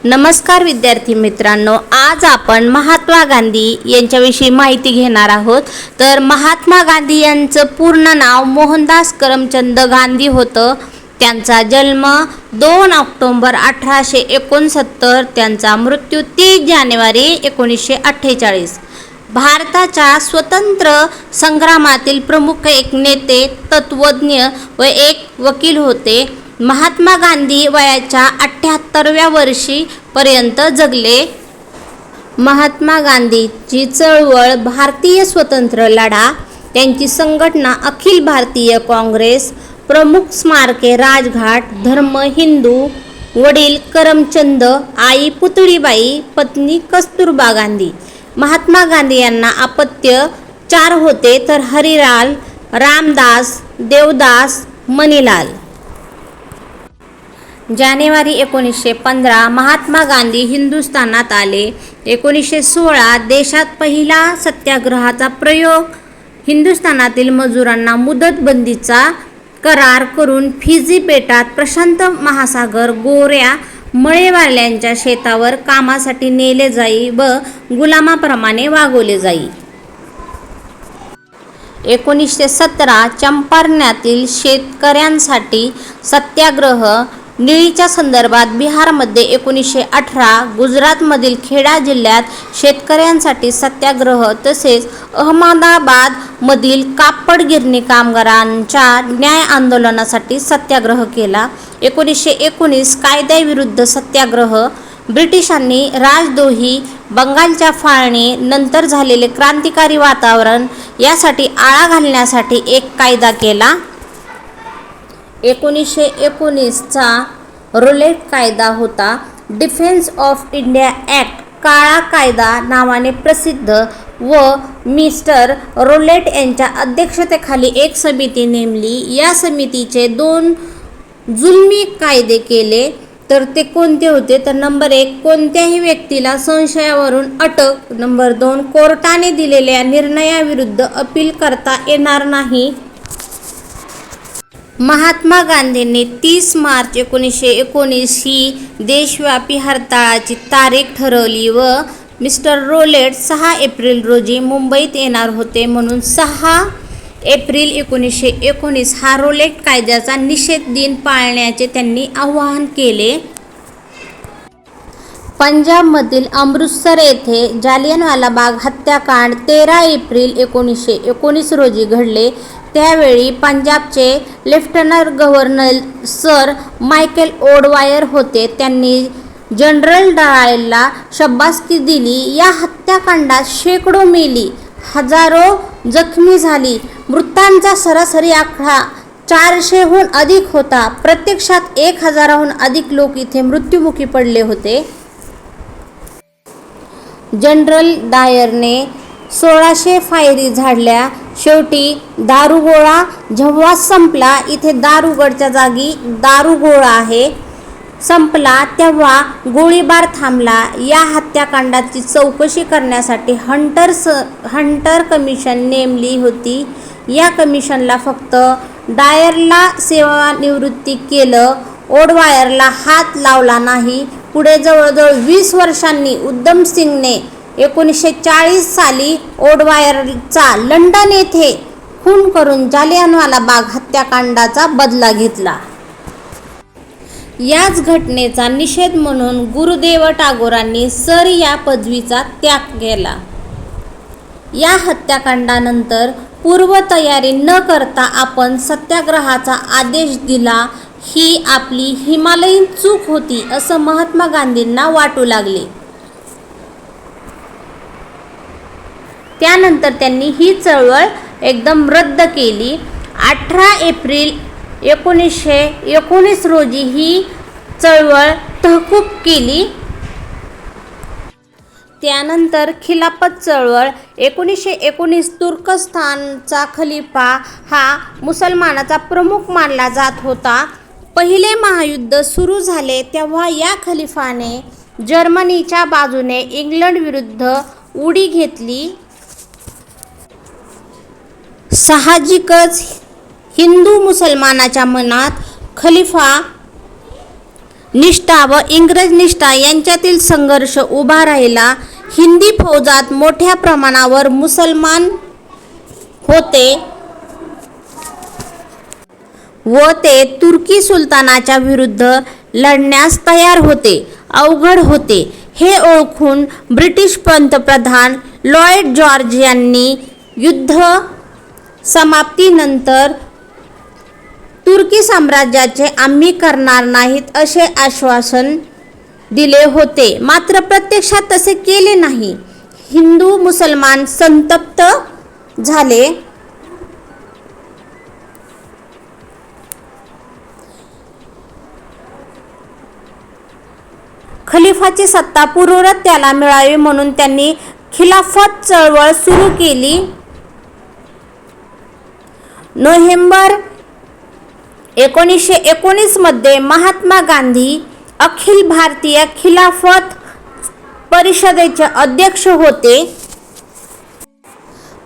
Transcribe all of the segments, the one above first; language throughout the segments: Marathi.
नमस्कार विद्यार्थी मित्रांनो, आज आपण महात्मा गांधी यांच्याविषयी माहिती घेणार आहोत। तर महात्मा गांधी यांचं पूर्ण नाव मोहनदास करमचंद गांधी होतं। त्यांचा जन्म 2 ऑक्टोबर 1869, त्यांचा मृत्यू 30 जानेवारी 1948। भारताच्या स्वतंत्र संग्रामातील प्रमुख एक नेते, तत्वज्ञ व एक वकील होते। महात्मा गांधी वयाच्या 78व्या वर्षी पर्यंत जगले। महात्मा गांधीची चळवळ, भारतीय स्वतंत्र लढा, त्यांची संघटना अखिल भारतीय काँग्रेस, प्रमुख स्मारके राजघाट, धर्म हिंदू, वडील करमचंद, आई पुतळीबाई, पत्नी कस्तुरबा गांधी। महात्मा गांधी यांना अपत्य 4 होते, तर हरिलाल, रामदास, देवदास, मणिलाल। जानेवारी 1915 महात्मा गांधी हिंदुस्थानात आले। 1916 देशात पहिला सत्याग्रहाचा प्रयोग, हिंदुस्थानातील मजुरांना मुदतबंदीचा करार करून फिजी बेटात प्रशांत महासागर गोऱ्या मळेवाल्यांच्या शेतावर कामासाठी नेले जाई व गुलामाप्रमाणे वागवले जाई। 1917 चंपारण्यातील शेतकऱ्यांसाठी सत्याग्रह, निळीच्या संदर्भात बिहारमध्ये 1918 गुजरातमधील खेडा जिल्ह्यात शेतकऱ्यांसाठी सत्याग्रह, तसेच अहमदाबादमधील कापड गिरणी कामगारांच्या न्याय आंदोलनासाठी सत्याग्रह केला। 1919 कायद्याविरुद्ध सत्याग्रह, ब्रिटिशांनी राजद्रोही, बंगालच्या फाळणी, नंतर झालेले क्रांतिकारी वातावरण यासाठी आळा घालण्यासाठी एक कायदा केला। 1919चा रोलेट कायदा होता। डिफेन्स ऑफ इंडिया ॲक्ट काळा कायदा नावाने प्रसिद्ध व मिस्टर रोलेट यांच्या अध्यक्षतेखाली एक समिती नेमली। या समितीचे 2 जुलमी कायदे केले। तर ते कोणते होते? तर नंबर 1, कोणत्याही व्यक्तीला संशयावरून अटक, नंबर 2, कोर्टाने दिलेल्या निर्णयाविरुद्ध अपील करता येणार नाही। महात्मा गांधींनी 30 मार्च 1919 ही देशव्यापी हरताळाची तारीख ठरवली व मिस्टर रोलेट 6 एप्रिल रोजी मुंबईत येणार होते, म्हणून 6 एप्रिल 1919 हा रोलेट कायद्याचा निषेध दिन पाळण्याचे त्यांनी आवाहन केले। पंजाबमधील अमृतसर येथे जालियनवाला बाग हत्याकांड 13 एप्रिल 1919 रोजी घडले। त्यावेळी पंजाबचे lieutenant governor sir Michael O'Dwyer होते। त्यांनी जनरल डायरला शाबासकी दिली। या हत्याकांडात शेकडो मेली, हजारो जखमी झाली। मृतांचा सरासरी आकडा 400हून अधिक होता। प्रत्यक्षात 1000हून अधिक लोक इथे मृत्युमुखी पडले होते। जनरल डायरने 1600 फायरी झाडल्या। शेवटी दारुगोळा जेव्हा संपला, इथे दारुगडच्या जागी दारुगोळा आहे, संपला तेव्हा गोळीबार थांबला। या हत्याकांडाची चौकशी करण्यासाठी हंटर कमिशन नेमली होती। या कमिशनला फक्त डायरला सेवानिवृत्ती केलं, ओडवायरला हात लावला नाही। पुढे जवळजवळ 20 वर्षांनी उधम सिंगने 1940 साली ओडवायरचा लंडन येथे खून करून जालियनवाला बाग हत्याकांडाचा बदला घेतला। याच घटनेचा निषेध म्हणून गुरुदेव टागोरांनी सर या पदवीचा त्याग केला। या हत्याकांडानंतर पूर्वतयारी न करता आपण सत्याग्रहाचा आदेश दिला, ही आपली हिमालयीन चूक होती, असं महात्मा गांधींना वाटू लागले। त्यानंतर त्यांनी ही चळवळ एकदम रद्द केली। 18 एप्रिल 1919 रोजी ही चळवळ तहकूब केली। त्यानंतर खिलाफत चळवळ 1919 तुर्कस्तानचा खलिफा हा मुसलमानाचा प्रमुख मानला जात होता। पहिले महायुद्ध सुरू झाले तेव्हा या खलिफाने जर्मनीच्या बाजूने इंग्लंड विरुद्ध उडी घेतली। साहजिकच हिंदू मुसलमानाच्या मनात खलिफा निष्ठा व इंग्रज निष्ठा यांच्यातील संघर्ष उभा राहिला. हिंदी फौजात मोठ्या प्रमाणावर मुसलमान होते व ते तुर्की सुलतानाच्या विरुद्ध लढण्यास तयार होते. अवघड होते हे ओळखून ब्रिटिश पंतप्रधान लॉर्ड जॉर्ज यांनी युद्ध समाप्तीनंतर तुर्की साम्राज्याचे आम्ही करणार नाहीत असे आश्वासन दिले होते. मात्र प्रत्यक्षात तसे केले नाही. हिंदू मुसलमान संतप्त झाले. खलिफाची सत्ता पूर्ववत त्याला मिळावी म्हणून त्यांनी खिलाफत चळवळ सुरू केली. नोव्हेंबर 1919 मध्ये महात्मा गांधी अखिल भारतीय खिलाफत परिषदेचे अध्यक्ष होते.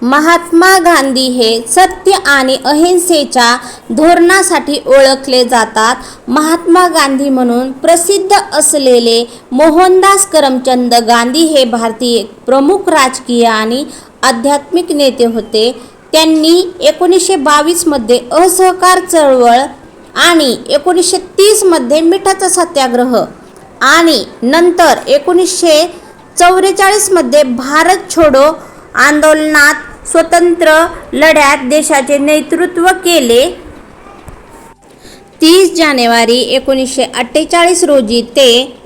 महात्मा गांधी हे सत्य आणि अहिंसेच्या धोरणासाठी ओळखले जातात. महात्मा गांधी म्हणून प्रसिद्ध असलेले मोहनदास करमचंद गांधी हे भारतीय प्रमुख राजकीय आणि आध्यात्मिक नेते होते. त्यांनी 1922 मध्ये असहकार चळवळ आणि 1930 मध्ये मिठाचा सत्याग्रह आणि नंतर 1944 मध्ये भारत छोडो आंदोलनात स्वतंत्र लढ्यात देशाचे नेतृत्व केले. 30 जानेवारी 1948 रोजी ते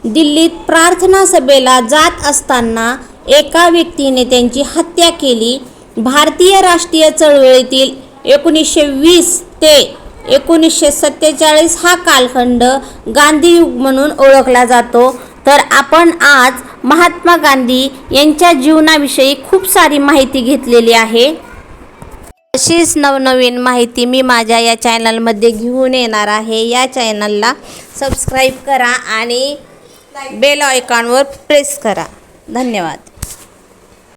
दिल्लीत प्रार्थना सभेला जात असताना एका व्यक्तीने त्यांची हत्या केली. भारतीय राष्ट्रीय चळवळीतील 1920 ते 1947 हा कालखंड गांधीयुग म्हणून ओळखला जातो. तर आपण आज महात्मा गांधी यांच्या जीवनाविषयी खूप सारी माहिती घेतलेली आहे. अशीच नवनवीन माहिती मी माझ्या या चॅनलमध्ये घेऊन येणार आहे. या चॅनलला सबस्क्राईब करा आणि बेल आयकॉनवर प्रेस करा. धन्यवाद.